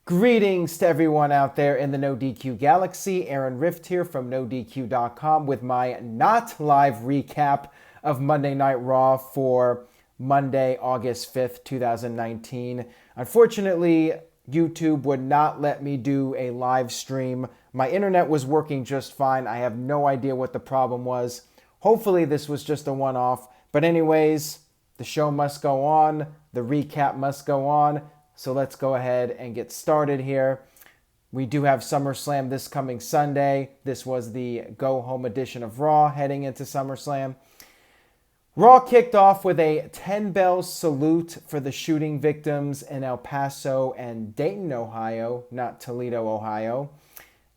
Greetings to everyone out there in the NoDQ galaxy. Aaron Rift here from NoDQ.com with my not live recap of Monday Night Raw for Monday, August 5th, 2019. Unfortunately, YouTube would not let me do a live stream. My internet was working just fine. I have no idea what the problem was. Hopefully this was just a one-off. But anyways, the show must go on. The recap must go on. So let's go ahead and get started here. We do have SummerSlam this coming Sunday. This was the go-home edition of Raw heading into SummerSlam. Raw kicked off with a 10-bell salute for the shooting victims in El Paso and Dayton, Ohio, not Toledo, Ohio.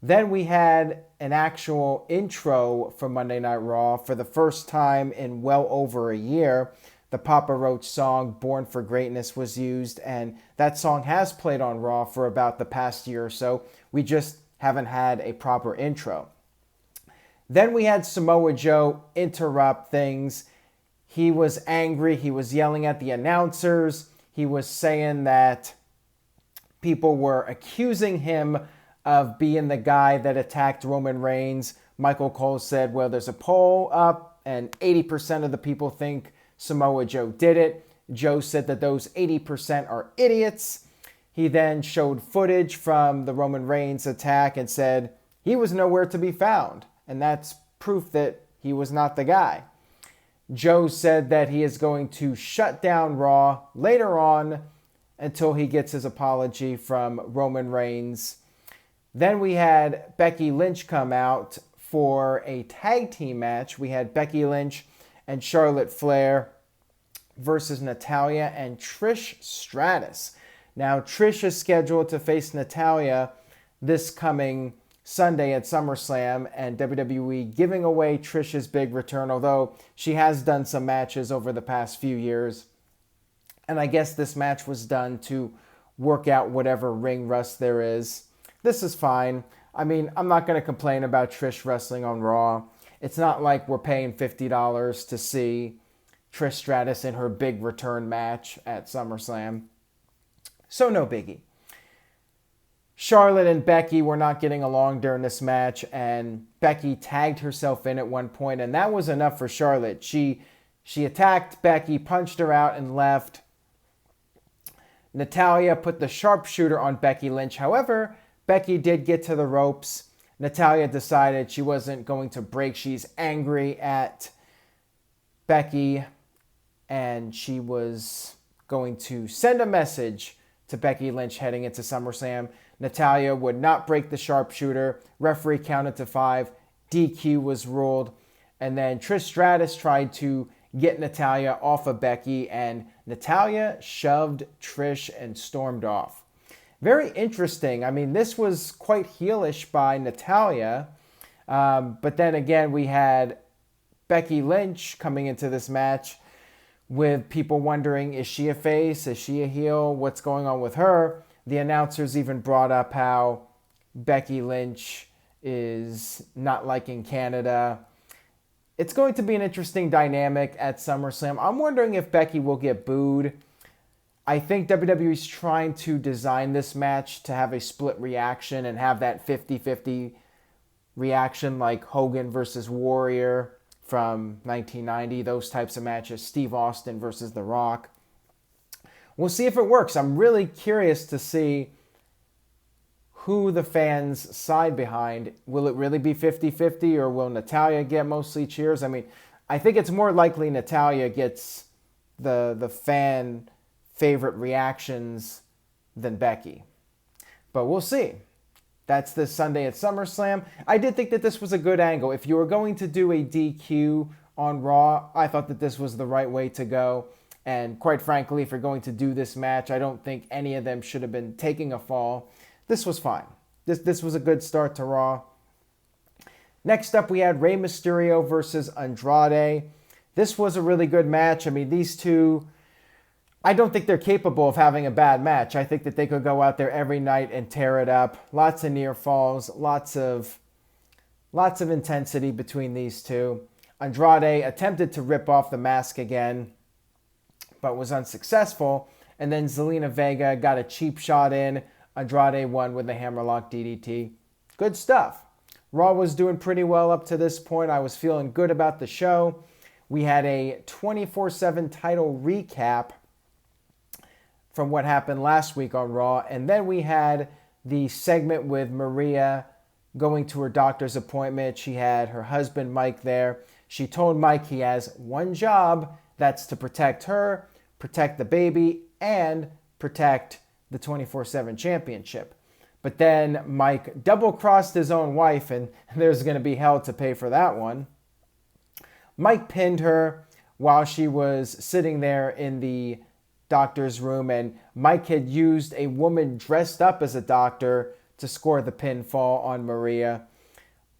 Then we had an actual intro for Monday Night Raw for the first time in well over a year. The Papa Roach song, Born for Greatness, was used, and that song has played on Raw for about the past year or so. We just haven't had a proper intro. Then we had Samoa Joe interrupt things. He was angry. He was yelling at the announcers. He was saying that people were accusing him of being the guy that attacked Roman Reigns. Michael Cole said, well, there's a poll up, and 80% of the people think Samoa Joe did it. Joe said that those 80% are idiots. He then showed footage from the Roman Reigns attack and said he was nowhere to be found. And that's proof that he was not the guy. Joe said that he is going to shut down Raw later on until he gets his apology from Roman Reigns. Then we had Becky Lynch come out for a tag team match. We had Becky Lynch and Charlotte Flair versus Natalya and Trish Stratus. Now, Trish is scheduled to face Natalya this coming Sunday at SummerSlam, and WWE giving away Trish's big return, although she has done some matches over the past few years. And I guess this match was done to work out whatever ring rust there is. This is fine. I mean, I'm not going to complain about Trish wrestling on Raw. It's not like we're paying $50 to see Trish Stratus in her big return match at SummerSlam. So no biggie. Charlotte and Becky were not getting along during this match, and Becky tagged herself in at one point, and that was enough for Charlotte. She attacked Becky, punched her out, and left. Natalya put the sharpshooter on Becky Lynch. However, Becky did get to the ropes. Natalya decided she wasn't going to break. She's angry at Becky, and she was going to send a message to Becky Lynch heading into SummerSlam. Natalya would not break the sharpshooter. Referee counted to 5. DQ was ruled. And then Trish Stratus tried to get Natalya off of Becky, and Natalya shoved Trish and stormed off. Very interesting. I mean, this was quite heelish by Natalya. But then again, we had Becky Lynch coming into this match with people wondering, is she a face? Is she a heel? What's going on with her? The announcers even brought up how Becky Lynch is not liking Canada. It's going to be an interesting dynamic at SummerSlam. I'm wondering if Becky will get booed. I think WWE's trying to design this match to have a split reaction and have that 50-50 reaction like Hogan versus Warrior from 1990, those types of matches, Steve Austin versus The Rock. We'll see if it works. I'm really curious to see who the fans side behind. Will it really be 50-50, or will Natalya get mostly cheers? I mean, I think it's more likely Natalya gets the fan favorite reactions than Becky. But we'll see. That's this Sunday at SummerSlam. I did think that this was a good angle. If you were going to do a DQ on Raw, I thought that this was the right way to go. And quite frankly, if you're going to do this match, I don't think any of them should have been taking a fall. This was fine. This was a good start to Raw. Next up, we had Rey Mysterio versus Andrade. This was a really good match. I mean, these two, I don't think they're capable of having a bad match. I think that they could go out there every night and tear it up. Lots of near falls, lots of intensity between these two. Andrade attempted to rip off the mask again, but was unsuccessful. And then Zelina Vega got a cheap shot in Andrade won with the hammerlock DDT. Good stuff. Raw was doing pretty well up to this point. I was feeling good about the show. We had a 24/7 title recap from what happened last week on Raw. And then we had the segment with Maria going to her doctor's appointment. She had her husband, Mike, there. She told Mike he has one job. That's to protect her, protect the baby, and protect the 24/7 championship. But then Mike double-crossed his own wife, and there's going to be hell to pay for that one. Mike pinned her while she was sitting there in the doctor's room, and Mike had used a woman dressed up as a doctor to score the pinfall on Maria.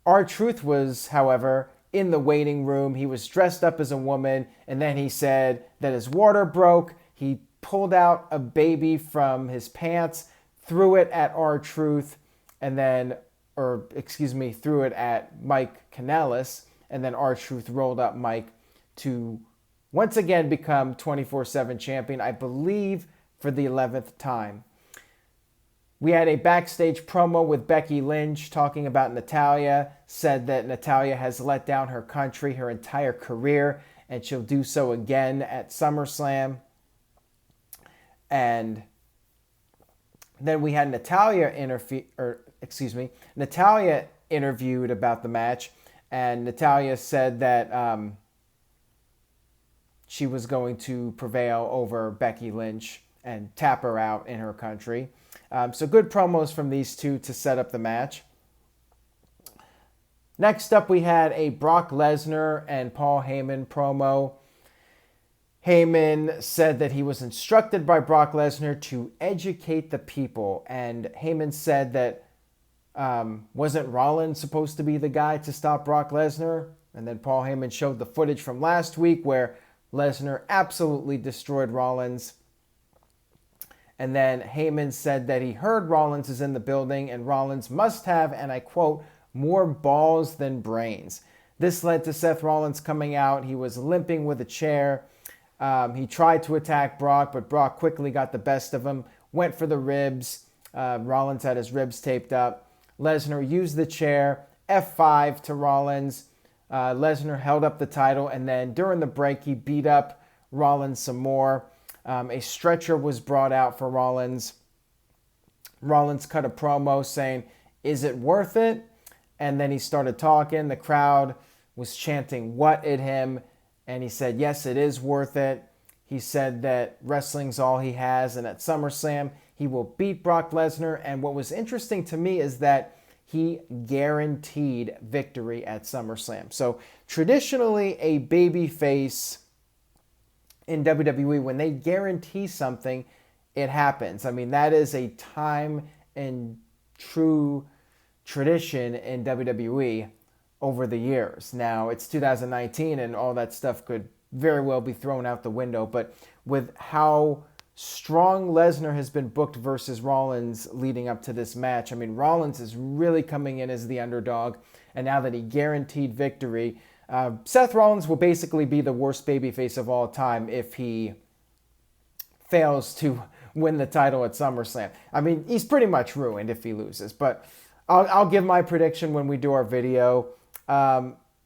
R-Truth was, however, in the waiting room. He was dressed up as a woman, and then he said that his water broke. He pulled out a baby from his pants, threw it at R-Truth, and then, threw it at Mike Kanellis, and then R-Truth rolled up Mike to once again become 24/7 champion, I believe for the 11th time. We had a backstage promo with Becky Lynch talking about Natalya, said that Natalya has let down her country her entire career, and she'll do so again at SummerSlam. And then we had Natalya interviewed about the match, and Natalya said that she was going to prevail over Becky Lynch and tap her out in her country. So good promos from these two to set up the match. Next up, we had a Brock Lesnar and Paul Heyman promo. Heyman said that he was instructed by Brock Lesnar to educate the people. And Heyman said that wasn't Rollins supposed to be the guy to stop Brock Lesnar? And then Paul Heyman showed the footage from last week where Lesnar absolutely destroyed Rollins. And then Heyman said that he heard Rollins is in the building and Rollins must have, and I quote, more balls than brains. This led to Seth Rollins coming out. He was limping with a chair. He tried to attack Brock, but Brock quickly got the best of him, went for the ribs. Rollins had his ribs taped up. Lesnar used the chair, F5 to Rollins. Lesnar held up the title, and then during the break, he beat up Rollins some more. A stretcher was brought out for Rollins. Rollins cut a promo saying, "Is it worth it?" And then he started talking. The crowd was chanting "what" at him. And he said, yes, it is worth it. He said that wrestling's all he has. And at SummerSlam, he will beat Brock Lesnar. And what was interesting to me is that he guaranteed victory at SummerSlam. So traditionally, a babyface in WWE, when they guarantee something, it happens. I mean, that is a time and true tradition in WWE over the years. Now, it's 2019 and all that stuff could very well be thrown out the window, but with how strong Lesnar has been booked versus Rollins leading up to this match, I mean, Rollins is really coming in as the underdog, and now that he guaranteed victory, Seth Rollins will basically be the worst babyface of all time if he fails to win the title at SummerSlam. I mean, he's pretty much ruined if he loses, but I'll give my prediction when we do our video.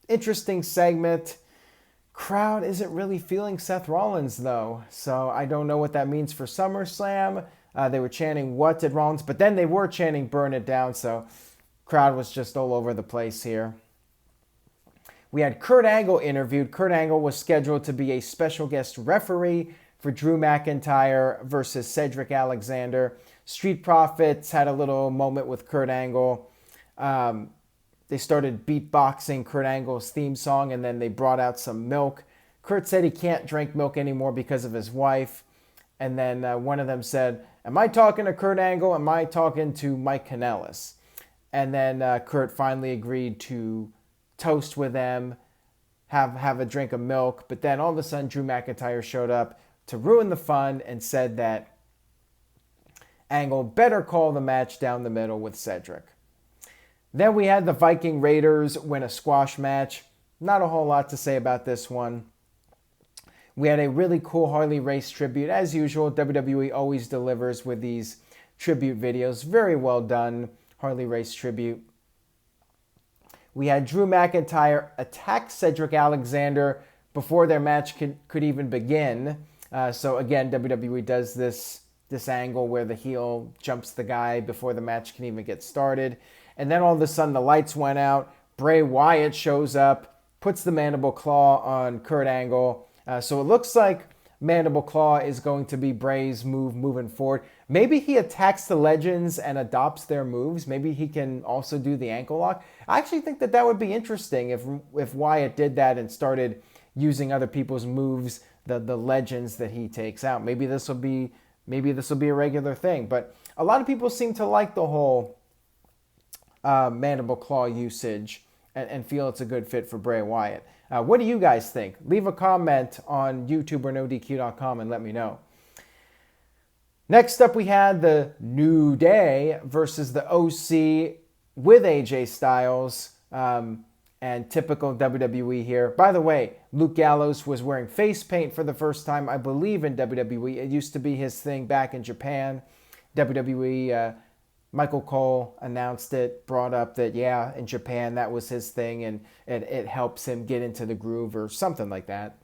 Interesting segment. Crowd isn't really feeling Seth Rollins, though, so I don't know what that means for SummerSlam. They were chanting, "What did Rollins?" But then they were chanting, "Burn it down," so crowd was just all over the place here. We had Kurt Angle interviewed. Kurt Angle was scheduled to be a special guest referee for Drew McIntyre versus Cedric Alexander. Street Profits had a little moment with Kurt Angle. They started beatboxing Kurt Angle's theme song, and then they brought out some milk. Kurt said he can't drink milk anymore because of his wife. And then one of them said, "Am I talking to Kurt Angle? Am I talking to Mike Kanellis?" And then Kurt finally agreed to toast with them, have a drink of milk. But then all of a sudden, Drew McIntyre showed up to ruin the fun and said that Angle better call the match down the middle with Cedric. Then we had the Viking Raiders win a squash match. Not a whole lot to say about this one. We had a really cool Harley Race tribute. As usual, WWE always delivers with these tribute videos. Very well done, Harley Race tribute. We had Drew McIntyre attack Cedric Alexander before their match could even begin. So again, WWE does this angle where the heel jumps the guy before the match can even get started. And then all of a sudden the lights went out. Bray Wyatt shows up, puts the mandible claw on Kurt Angle. So it looks like mandible claw is going to be Bray's move moving forward. Maybe he attacks the legends and adopts their moves. Maybe he can also do the ankle lock. I actually think that would be interesting if Wyatt did that and started using other people's moves, the legends that he takes out. Maybe this will be a regular thing. But a lot of people seem to like the whole mandible claw usage and feel it's a good fit for Bray Wyatt. What do you guys think? Leave a comment on YouTube or NoDQ.com and let me know. Next up, we had the New Day versus the OC with AJ Styles. And typical WWE here. By the way, Luke Gallows was wearing face paint for the first time, I believe, in WWE. It used to be his thing back in Japan. WWE, Michael Cole announced it, brought up that, yeah, in Japan that was his thing, and it helps him get into the groove or something like that.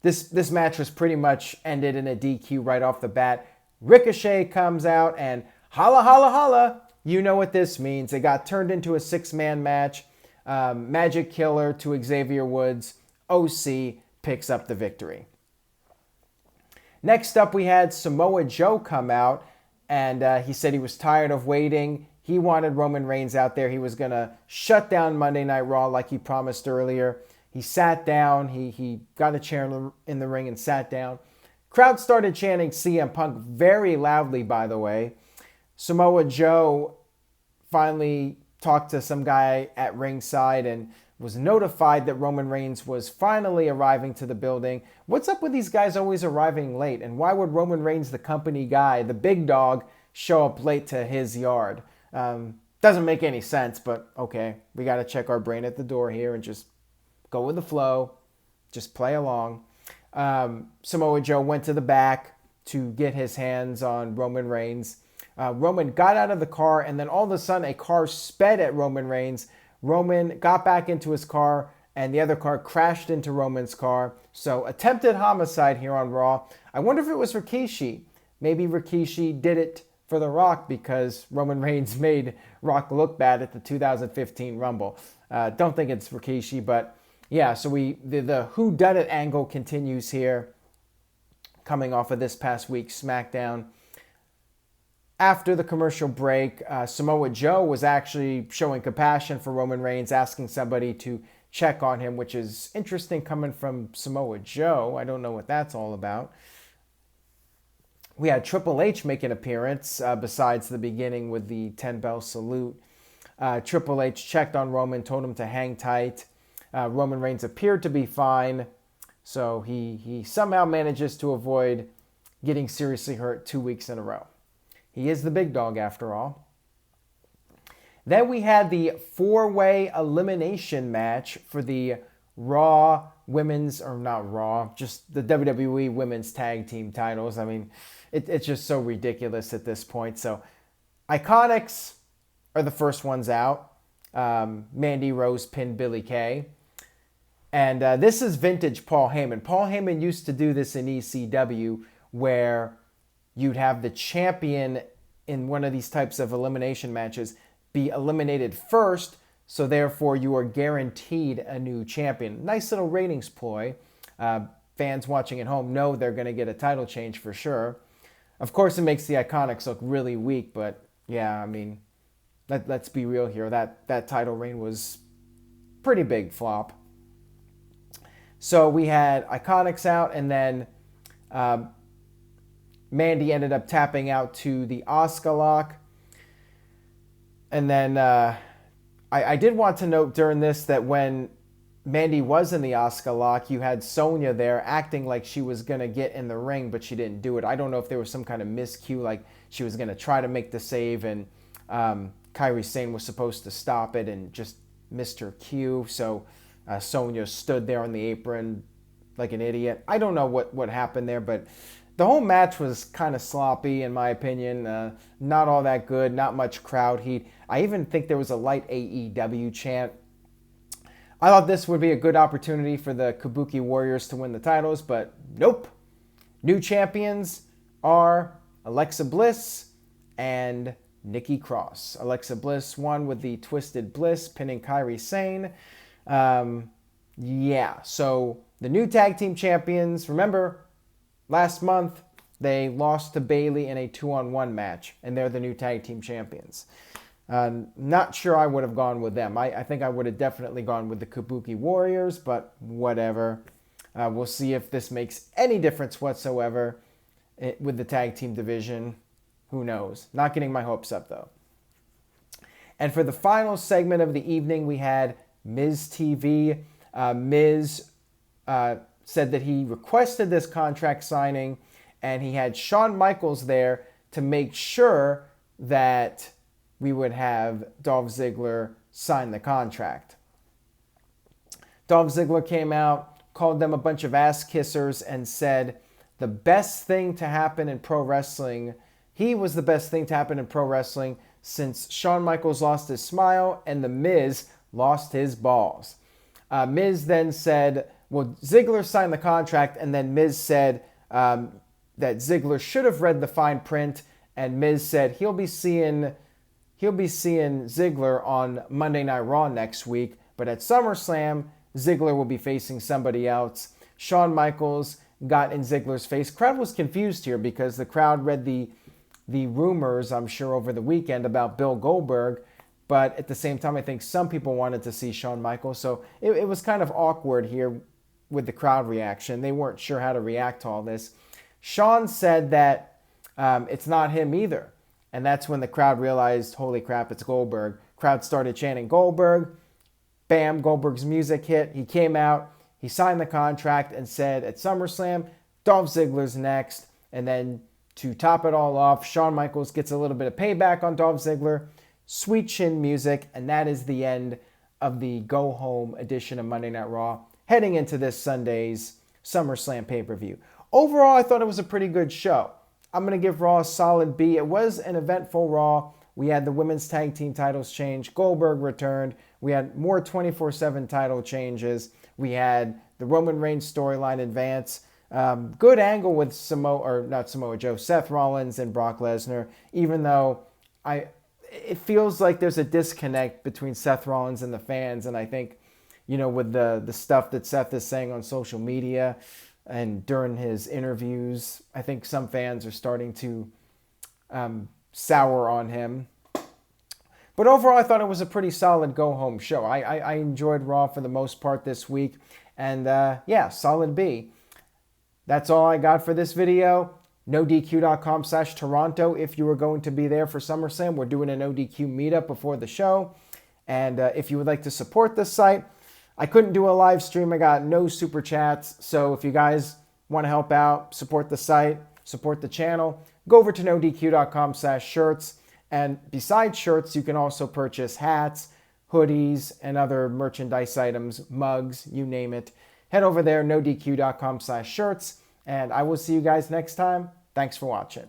This match was pretty much ended in a DQ right off the bat. Ricochet comes out and holla, holla, holla. You know what this means. It got turned into a 6-man match. Magic Killer to Xavier Woods. OC picks up the victory. Next up, we had Samoa Joe come out, and he said he was tired of waiting. He wanted Roman Reigns out there. He was going to shut down Monday Night Raw like he promised earlier. He sat down. He got a chair in the ring and sat down. Crowd started chanting CM Punk very loudly, by the way. Samoa Joe finally talked to some guy at ringside and was notified that Roman Reigns was finally arriving to the building. What's up with these guys always arriving late? And why would Roman Reigns, the company guy, the big dog, show up late to his yard? Doesn't make any sense, but okay. We got to check our brain at the door here and just go with the flow. Just play along. Samoa Joe went to the back to get his hands on Roman Reigns. Roman got out of the car, and then all of a sudden a car sped at Roman Reigns. Roman got back into his car, and the other car crashed into Roman's car. So attempted homicide here on Raw. I wonder if it was Rikishi. Maybe Rikishi did it for The Rock because Roman Reigns made Rock look bad at the 2015 Rumble. Don't think it's Rikishi, but yeah, so the whodunit angle continues here, coming off of this past week's SmackDown. After the commercial break, Samoa Joe was actually showing compassion for Roman Reigns, asking somebody to check on him, which is interesting coming from Samoa Joe. I don't know what that's all about. We had Triple H make an appearance besides the beginning with the 10-bell salute. Triple H checked on Roman, told him to hang tight. Roman Reigns appeared to be fine, so he somehow manages to avoid getting seriously hurt 2 weeks in a row. He is the big dog after all. Then we had the 4-way elimination match for the Raw women's, or not Raw, just the WWE women's tag team titles. I mean, it's just so ridiculous at this point. So Iconics are the first ones out. Mandy Rose pinned Billie Kay. And this is vintage Paul Heyman. Paul Heyman used to do this in ECW where you'd have the champion in one of these types of elimination matches be eliminated first, so therefore you are guaranteed a new champion. Nice little ratings ploy. Fans watching at home know they're going to get a title change for sure. Of course, it makes the Iconics look really weak, but yeah, I mean, let's be real here. That title reign was pretty big flop. So we had Iconics out, and then Mandy ended up tapping out to the Asuka lock. And then I did want to note during this that when Mandy was in the Asuka lock, you had Sonya there acting like she was going to get in the ring, but she didn't do it. I don't know if there was some kind of miscue, like she was going to try to make the save, and Kairi Sane was supposed to stop it and just missed her cue. So Sonya stood there on the apron like an idiot. I don't know what happened there, but The whole match was kind of sloppy, in my opinion. Not all that good, not much crowd heat. I even think there was a light AEW chant. I thought this would be a good opportunity for the Kabuki Warriors to win the titles, but nope. New champions are Alexa Bliss and Nikki Cross. Alexa Bliss won with the Twisted Bliss, pinning Kairi Sane. Yeah, so the new tag team champions, remember, last month they lost to Bayley in a 2-on-1 match, and they're the new tag team champions. Not sure I would have gone with them. I think I would have definitely gone with the Kabuki Warriors, but whatever. We'll see if this makes any difference whatsoever with the tag team division. Who knows? Not getting my hopes up, though. And for the final segment of the evening, we had Miz TV. Miz said that he requested this contract signing, and he had Shawn Michaels there to make sure that we would have Dolph Ziggler sign the contract. Dolph Ziggler came out, called them a bunch of ass kissers, and said the best thing to happen in pro wrestling, he was the best thing to happen in pro wrestling since Shawn Michaels lost his smile and The Miz lost his balls. Miz then said, well, Ziggler signed the contract, and then Miz said that Ziggler should have read the fine print, and Miz said he'll be seeing Ziggler on Monday Night Raw next week, but at SummerSlam, Ziggler will be facing somebody else. Shawn Michaels got in Ziggler's face. Crowd was confused here because the crowd read the rumors, I'm sure, over the weekend about Bill Goldberg, but at the same time, I think some people wanted to see Shawn Michaels, so it was kind of awkward here with the crowd reaction. They weren't sure how to react to all this. Shawn said that it's not him either. And that's when the crowd realized, holy crap, it's Goldberg. Crowd started chanting Goldberg. Bam, Goldberg's music hit. He came out, he signed the contract and said at SummerSlam, Dolph Ziggler's next. And then to top it all off, Shawn Michaels gets a little bit of payback on Dolph Ziggler. Sweet chin music. And that is the end of the go-home edition of Monday Night Raw, heading into this Sunday's SummerSlam pay-per-view. Overall, I thought it was a pretty good show. I'm going to give Raw a solid B. It was an eventful Raw. We had the women's tag team titles change. Goldberg returned. We had more 24/7 title changes. We had the Roman Reigns storyline advance. Good angle with Samoa Joe, Seth Rollins and Brock Lesnar, even though it feels like there's a disconnect between Seth Rollins and the fans. And I think, with the stuff that Seth is saying on social media, and during his interviews, I think some fans are starting to sour on him. But overall, I thought it was a pretty solid go-home show. I enjoyed Raw for the most part this week. And yeah, solid B. That's all I got for this video. NoDQ.com/Toronto if you were going to be there for SummerSlam. We're doing a NoDQ meetup before the show. And if you would like to support this site, I couldn't do a live stream. I got no super chats. So if you guys want to help out, support the site, support the channel, go over to NoDQ.com/shirts. And besides shirts, you can also purchase hats, hoodies, and other merchandise items, mugs, you name it. Head over there, NoDQ.com/shirts. And I will see you guys next time. Thanks for watching.